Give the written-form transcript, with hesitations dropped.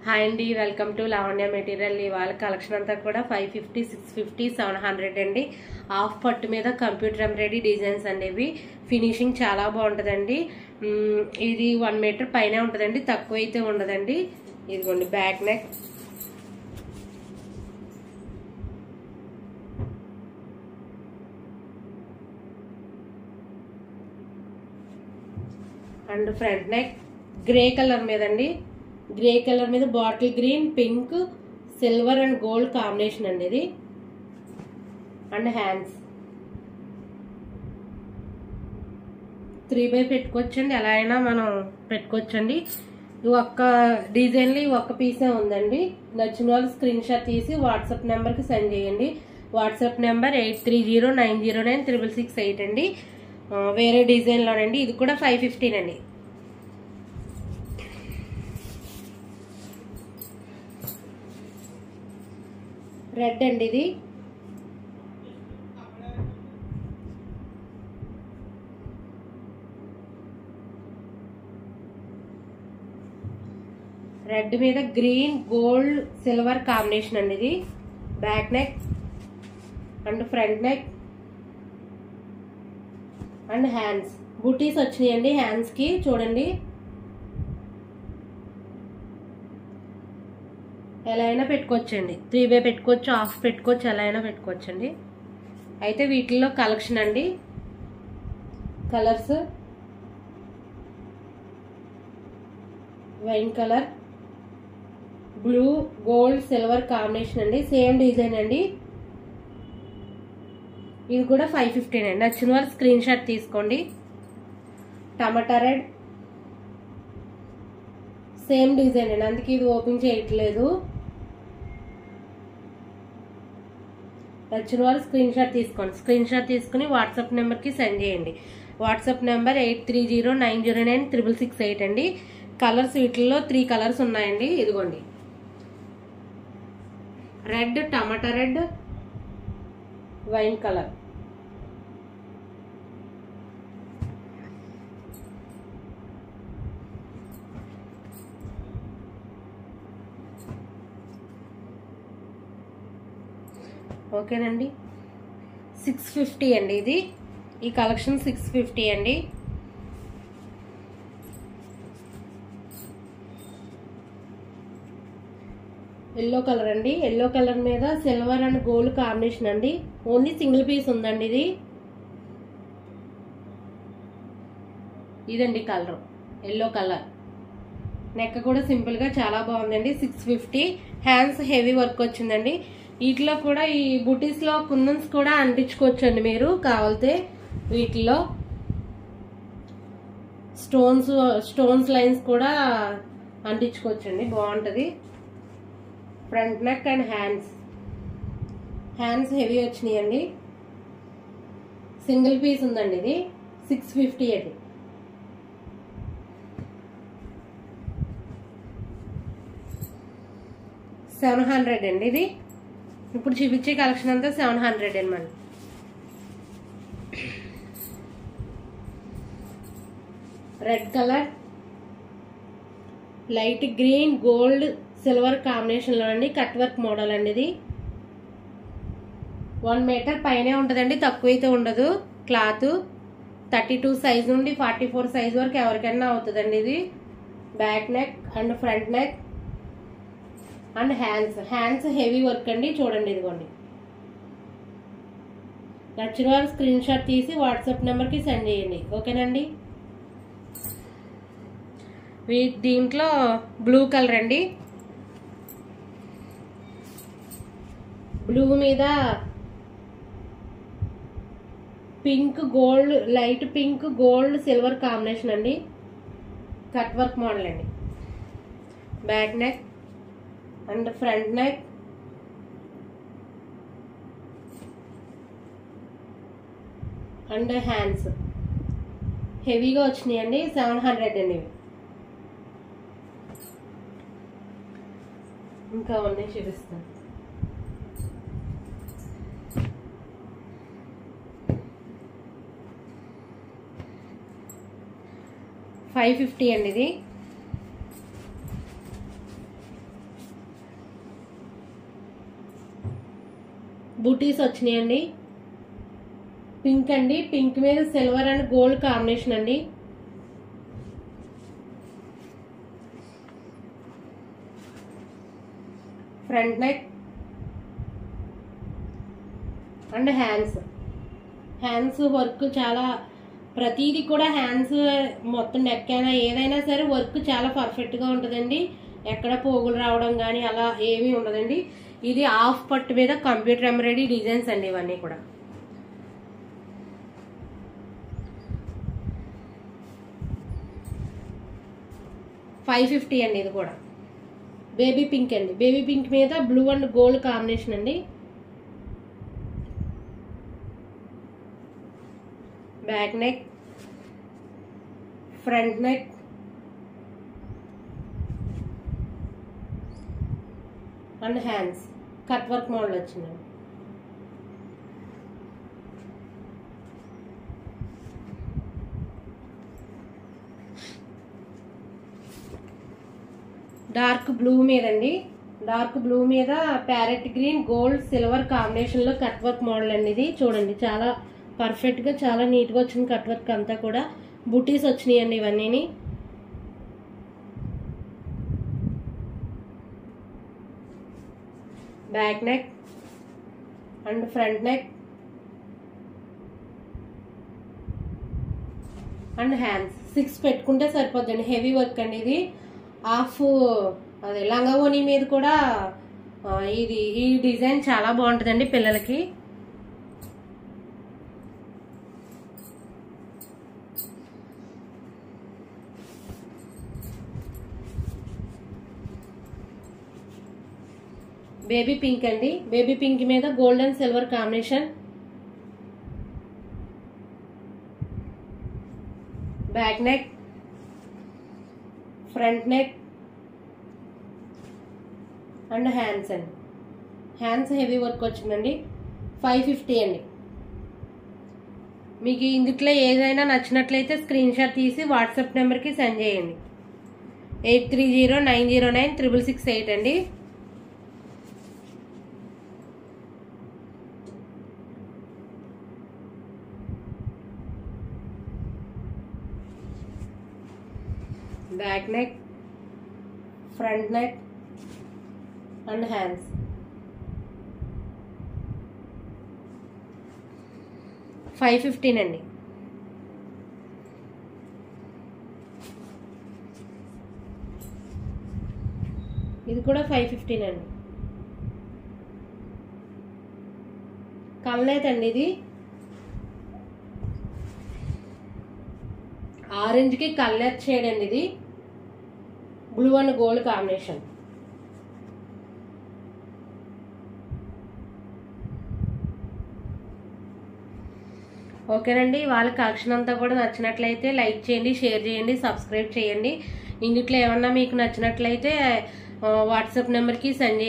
Hi అండి, welcome to Lavanya material. ఇవాళ collection అంతా కూడా 550, 650, 700 అండి. హాఫ్ పట్టు మీద కంప్యూటర్ ఎంబ్రాయిడరీ డిజైన్స్ అనేవి ఫినిషింగ్ చాలా బాగుంటుందండి. ఇది 1 మీటర్ పైనే ఉంటుందండి, తక్కువ అయితే ఉండదండి. ఇదిగోండి back neck, and front neck grey colour మీద అండి. గ్రే కలర్ మీద bottle green, pink, silver and gold combination అండి ఇది. అండ్ హ్యాండ్స్ 3x పెట్టుకోవచ్చండి, ఎలా అయినా మనం పెట్టుకోవచ్చండి. ఇది ఒక్క డిజైన్లో ఒక్క పీసే ఉందండి. నచ్చిన వాళ్ళు స్క్రీన్ షాట్ తీసి వాట్సాప్ నెంబర్కి సెండ్ చేయండి. వాట్సాప్ నెంబర్ 8309096668 అండి. వేరే డిజైన్లోనండి. ఇది కూడా 550 అండి. రెడ్ అండి ఇది. రెడ్ మీద గ్రీన్, గోల్డ్, సిల్వర్ కాంబినేషన్ అండి ఇది. Back neck and front neck and hands బూటీస్ వచ్చినాయండి. హ్యాండ్స్ కి చూడండి, ఎలా అయినా పెట్టుకోవచ్చండి. 3x పెట్టుకోవచ్చు, హాఫ్ పెట్టుకోవచ్చు, ఎలా అయినా పెట్టుకోవచ్చండి. అయితే వీటిల్లో కలెక్షన్ అండి. Colours wine colour, blue, gold, silver combination అండి. సేమ్ డిజైన్ అండి. ఇది కూడా 550 అండి. నచ్చిన వాళ్ళు స్క్రీన్ షాట్ తీసుకోండి. టమాటా రెడ్ సేమ్ డిజైన్ అండి, అందుకే ఇది ఓపెన్ చేయట్లేదు. నచ్చిన వాళ్ళు స్క్రీన్ షాట్ తీసుకోండి. స్క్రీన్ షాట్ తీసుకుని వాట్సాప్ నెంబర్కి సెండ్ చేయండి. వాట్సాప్ నెంబర్ 8309096668 అండి. కలర్స్ వీటిల్లో 3 కలర్స్ ఉన్నాయండి. ఇదిగోండి రెడ్, టమాటా రెడ్, వైన్ కలర్. ఓకేనండి. 650 అండి ఇది. ఈ కలెక్షన్ 650 అండి. ఎల్లో కలర్ అండి. ఎల్లో కలర్ మీద సిల్వర్ అండ్ గోల్డ్ కాంబినేషన్ అండి. ఓన్లీ సింగిల్ పీస్ ఉందండి ఇది. ఇదండి కలర్, ఎల్లో కలర్. నెక్ కూడా సింపుల్ గా చాలా బాగుందండి. 650. హ్యాండ్స్ హెవీ వర్క్ వచ్చిందండి. వీటిలో కూడా ఈ బుటీస్ లో కుందన్స్ కూడా అంటించుకోవచ్చండి మీరు కావాలితే. వీటిలో స్టోన్స్ లైన్స్ కూడా అంటించుకోవచ్చండి, బాగుంటది. Front neck and hands heavy వచ్చినాయండి. సింగిల్ పీస్ ఉందండి ఇది. 650 అది. $700 అండి ఇది. ఇప్పుడు చూపించే కలెక్షన్ అంతా 700 అనమాట. Red colour, light green, gold, silver combination లో అండి. కట్ వర్క్ మోడల్ అండి ఇది. 1 మీటర్ పైనే ఉంటుందండి, తక్కువ అయితే ఉండదు. క్లాత్ 32 సైజ్ నుండి 44 సైజ్ వరకు ఎవరికైనా అవుతుందండి ఇది. Back neck and front neck and hands heavy work అండి. చూడండి ఇదిగోండి. నచ్చిన వాళ్ళు స్క్రీన్ షాట్ తీసి వాట్సాప్ నెంబర్కి సెండ్ చేయండి. ఓకేనండి. దీంట్లో బ్లూ కలర్ అండి. బ్లూ మీద pink, gold, light pink, gold, silver combination అండి. కట్ వర్క్ మోడల్ అండి. Back neck and front neck and hands హెవీగా వచ్చినాయండి. 700 అండి. ఇంకా ఉన్నాయి చూపిస్తాను. 550 అండి ఇది. బూటీస్ వచ్చినాయండి. పింక్ అండి, పింక్ మీద సిల్వర్ అండ్ గోల్డ్ కాంబినేషన్ అండి. Front neck and hands work చాలా, ప్రతిదీ కూడా హ్యాండ్స్ మొత్తం నెక్ అయినా ఏదైనా సరే వర్క్ చాలా పర్ఫెక్ట్ గా ఉంటుందండి. ఎక్కడ పోగులు రావడం కానీ అలా ఏమీ ఉండదండి. ఇది హాఫ్ పట్టు మీద కంప్యూటర్ ఎంబ్రాయిడరీ డిజైన్స్ అండి. ఇవన్నీ కూడా $550 అండి. ఇది కూడా బేబీ పింక్ అండి. బేబీ పింక్ మీద బ్లూ అండ్ గోల్డ్ కాంబినేషన్ అండి. Back neck, front neck and hands cut work model వచ్చిందండి. డార్క్ బ్లూ మీద అండి, డార్క్ బ్లూ మీద parrot green gold silver combination లో కట్ వర్క్ మోడల్ అండి. ఇది చూడండి చాలా పర్ఫెక్ట్ గా చాలా నీట్ గా వచ్చింది. కట్ వర్క్ అంతా కూడా బూటీస్ వచ్చినాయి అండి. ఇవన్నీ back neck and front neck and hands 6 పెట్టుకుంటే సరిపోద్దండి. హెవీ వర్క్ అండి. ఇది హాఫ్ అదే లంగావోని మీద కూడా ఈ డిజైన్ చాలా బాగుంటుందండి పిల్లలకి. బేబీ పింక్ అండి. బేబీ పింక్ మీద gold and silver combination. Back neck, front neck and hands అండి. హ్యాండ్స్ హెవీ వర్క్ వచ్చిందండి. $550 అండి. మీకు ఇందుట్లో ఏదైనా నచ్చినట్లయితే స్క్రీన్ షాట్ తీసి వాట్సాప్ నెంబర్కి సెండ్ చేయండి. 8309096668 అండి. Back neck, front neck and hands. $515 అండి. ఇది కూడా $515 అండి. కలనేత్ అండి. ఇది ఆరెంజ్ కి కలనేత్ షేడ్ అండి. ఇది బ్లూ అండ్ గోల్డ్ కాంబినేషన్. ఓకేనండి. వాళ్ళ కలెక్షన్ అంతా కూడా నచ్చినట్లయితే లైక్ చేయండి, షేర్ చేయండి, సబ్స్క్రైబ్ చేయండి. ఇందుట్లో ఏమన్నా మీకు నచ్చినట్లయితే వాట్సాప్ నెంబర్కి సెండ్ చేయండి.